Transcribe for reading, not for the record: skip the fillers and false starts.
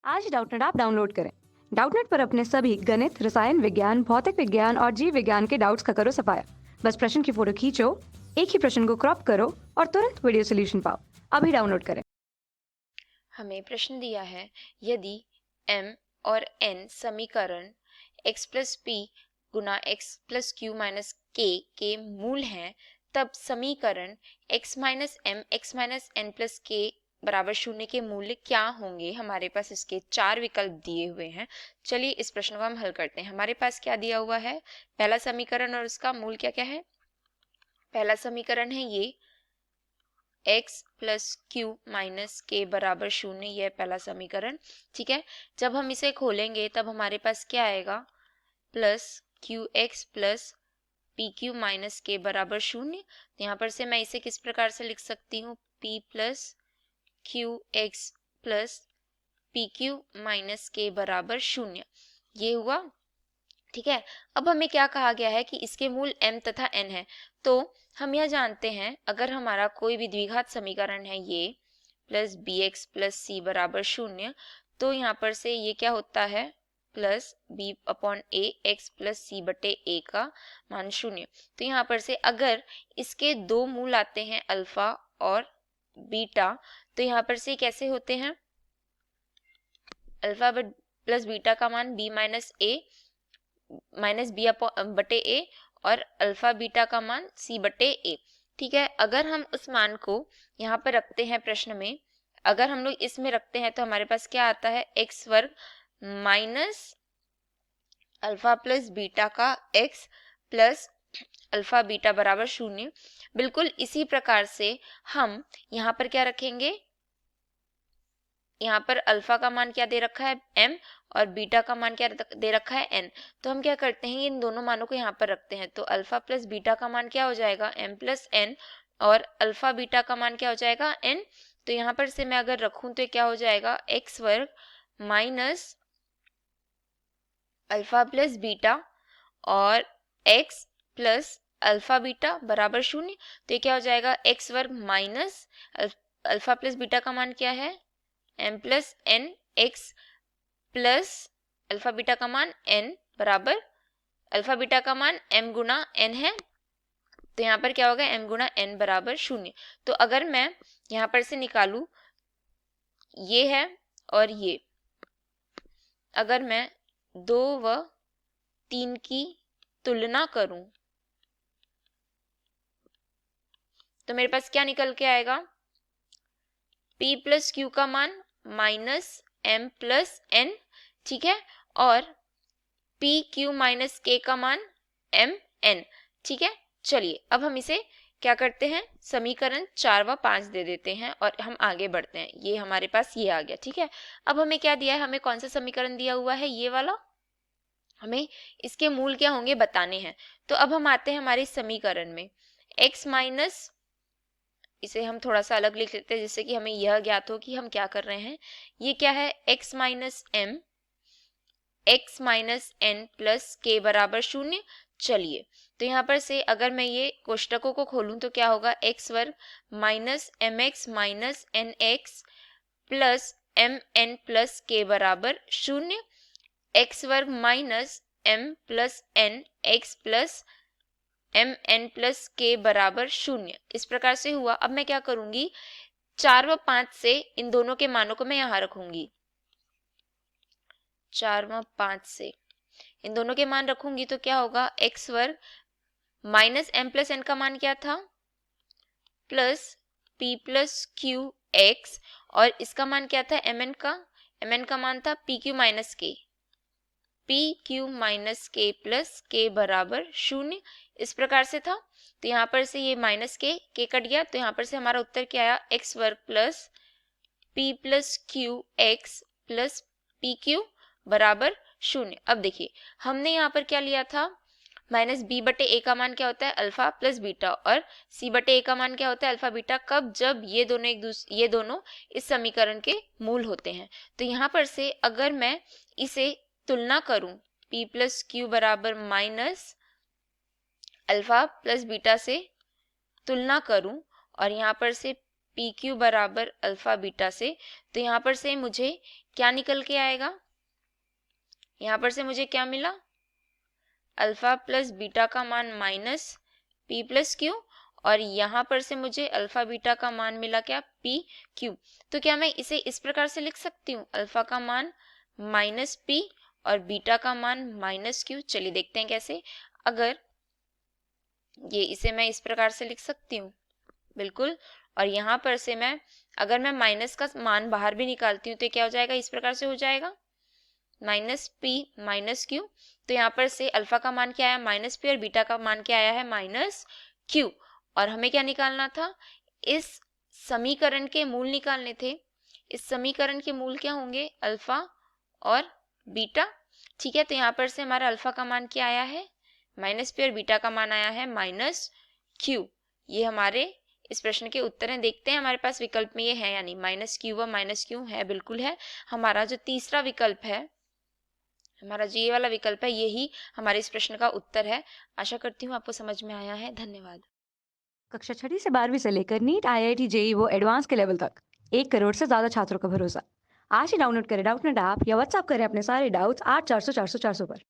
आज Doubtnut app download करें। Doubtnut पर अपने सभी गणित, रसायन विज्ञान, भौतिक विज्ञान और जीव विज्ञान के डाउट्स का करो सफाया। बस प्रश्न की फोटो खींचो, एक ही प्रश्न को क्रॉप करो और तुरंत वीडियो सोल्यूशन पाओ। अभी डाउनलोड करें। हमें प्रश्न दिया है, यदि m और n समीकरण x प्लस पी गुना x plus Q minus K मूल हैं, तब समीकरण x minus M X minus N plus K बराबर शून्य के मूल्य क्या होंगे। हमारे पास इसके 4 विकल्प दिए हुए हैं। चलिए इस प्रश्न को हम हल करते हैं। हमारे पास क्या दिया हुआ है, पहला समीकरण और उसका मूल क्या क्या है। पहला समीकरण है ये x प्लस क्यू माइनस के बराबर शून्य, यह पहला समीकरण। ठीक है, जब हम इसे खोलेंगे तब हमारे पास क्या आएगा, plus Q x plus P Q minus के बराबर शून्य। तो यहाँ पर से मैं इसे किस प्रकार से लिख सकती हूँ, p plus Q x plus P Q minus के बराबर शून्य, ये हुआ। ठीक है, अब हमें क्या कहा गया है कि इसके मूल m तथा n है। तो हम यह जानते हैं, अगर हमारा कोई भी द्विघात समीकरण है ये प्लस बी एक्स प्लस सी बराबर शून्य, तो यहाँ पर से ये क्या होता है, प्लस बी अपॉन ए एक्स प्लस सी बटे ए का मान शून्य। तो यहाँ पर से अगर इसके दो मूल आते हैं अल्फा और बीटा, तो यहाँ पर से कैसे होते हैं, अल्फा प्लस बीटा का मान बी माइनस ए माइनस बी बटे ए और अल्फा बीटा का मान सी बटे ए। ठीक है, अगर हम उस मान को यहाँ पर रखते हैं प्रश्न में, अगर हम लोग इसमें रखते हैं तो हमारे पास क्या आता है, एक्स वर्ग माइनस अल्फा प्लस बीटा का एक्स प्लस अल्फा बीटा बराबर शून्य। बिल्कुल इसी प्रकार से हम यहाँ पर क्या रखेंगे, यहाँ पर अल्फा का मान क्या दे रखा है m और बीटा का मान क्या दे रखा है n। तो हम क्या करते हैं, इन दोनों मानों को यहाँ पर रखते हैं। तो अल्फा प्लस बीटा का मान क्या हो जाएगा, m प्लस n, और अल्फा बीटा का मान क्या हो जाएगा, n। तो यहाँ पर से मैं अगर रखूं तो क्या हो जाएगा, x वर्ग माइनस अल्फा प्लस बीटा और x प्लस अल्फा बीटा बराबर शून्य। तो ये क्या हो जाएगा, x वर्ग माइनस अल्फा प्लस बीटा का मान क्या है, m plus N X plus alpha beta का मान n बराबर, अल्फा बीटा का मान m गुना n है, तो यहाँ पर क्या होगा, m गुना n बराबर शून्य। तो अगर मैं यहाँ पर से निकालू ये है और ये, अगर मैं 2 व 3 की तुलना करूं तो मेरे पास क्या निकल के आएगा, p प्लस क्यू का मान माइनस m प्लस n। ठीक है, और p q माइनस के का मान m n। ठीक है, चलिए अब हम इसे क्या करते हैं, समीकरण 4 व 5 दे देते हैं और हम आगे बढ़ते हैं। ये हमारे पास ये आ गया। ठीक है, अब हमें क्या दिया है, हमें कौन सा समीकरण दिया हुआ है, ये वाला, हमें इसके मूल क्या होंगे बताने हैं। तो अब हम आते हैं हमारे समीकरण में, x माइनस, इसे हम थोड़ा सा अलग लिख लेते हैं जिससे कि हमें यह ज्ञात हो कि हम क्या कर रहे हैं। ये क्या है, x minus m x minus N plus K बराबर शून्य। चलिए तो यहाँ पर से अगर मैं ये कोष्टकों को खोलूं तो क्या होगा, x वर्ग minus M X minus N X plus M N plus K बराबर शून्य, x वर्ग minus m plus N X plus M N plus K बराबर शून्य। इस प्रकार से हुआ। अब मैं क्या करूंगी, 4 व 5 से इन दोनों के मानों को मैं यहाँ रखूंगी, 4 व 5 से इन दोनों के मान रखूंगी तो क्या होगा, x वर्ग माइनस एम प्लस एन का मान क्या था, plus p plus Q x, और इसका मान क्या था, mn का मान था पी क्यू माइनस के, पी क्यू माइनस के प्लस के बराबर शून्य। इस प्रकार से था। तो यहाँ पर से ये माइनस के कट गया, तो यहाँ पर से हमारा उत्तर क्या आया, एक्स वर्ग plus P plus Q x plus P Q बराबर शून्य। अब देखिए हमने यहाँ पर क्या लिया था, माइनस बी बटे ए का मान क्या होता है, अल्फा प्लस बीटा, और सी बटे ए का मान क्या होता है, अल्फा बीटा। कब, जब ये दोनों इस समीकरण के मूल होते हैं। तो यहाँ पर से अगर मैं इसे तुलना करूं, p प्लस क्यू बराबर माइनस अल्फा प्लस बीटा से तुलना करूं, और यहाँ पर से पी क्यू बराबर अल्फा बीटा से, तो यहाँ पर से मुझे क्या निकल के आएगा? यहाँ पर से मुझे क्या मिला? अल्फा प्लस बीटा का मान माइनस पी प्लस क्यू, और यहाँ पर से मुझे अल्फा बीटा का मान मिला क्या? P Q. तो क्या मैं इसे इस प्रकार से लिख सकती हूँ, अल्फा का मान माइनस पी और बीटा का मान माइनस क्यू? चलिए देखते हैं कैसे। अगर ये इसे मैं इस प्रकार से लिख सकती हूँ, बिल्कुल। और यहाँ पर से मैं अगर मैं माइनस का मान बाहर भी निकालती हूँ तो क्या हो जाएगा? इस प्रकार से हो जाएगा, माइनस पी माइनस क्यू। तो यहाँ पर से अल्फा का मान क्या आया? माइनस पी, और बीटा का मान क्या आया है? Minus Q. और हमें क्या निकालना था? इस समीकरण के मूल निकालने थे। इस समीकरण के मूल क्या होंगे? अल्फा और बीटा। ठीक है, तो यहाँ पर से हमारा अल्फा का मान क्या आया है? माइनस पी, और बीटा का मान आया है माइनस क्यू। ये हमारे इस प्रश्न के उत्तर हैं। देखते हैं हमारे पास विकल्प में ये है या नहीं। माइनस क्यू व माइनस क्यू है, बिल्कुल है। हमारा जो तीसरा विकल्प है, हमारा जो ये वाला विकल्प है, यही हमारे इस प्रश्न का उत्तर है। आशा करती हूँ आपको समझ में आया है। धन्यवाद। कक्षा 6 से 12वीं से लेकर नीट, आईआईटी, जेई वो एडवांस के लेवल तक 1 करोड़ से ज्यादा छात्रों का भरोसा। आज ही डाउनलोड करें डाउटनेट ऐप या व्हाट्सएप करें अपने सारे डाउट्स 8400 400 400 पर।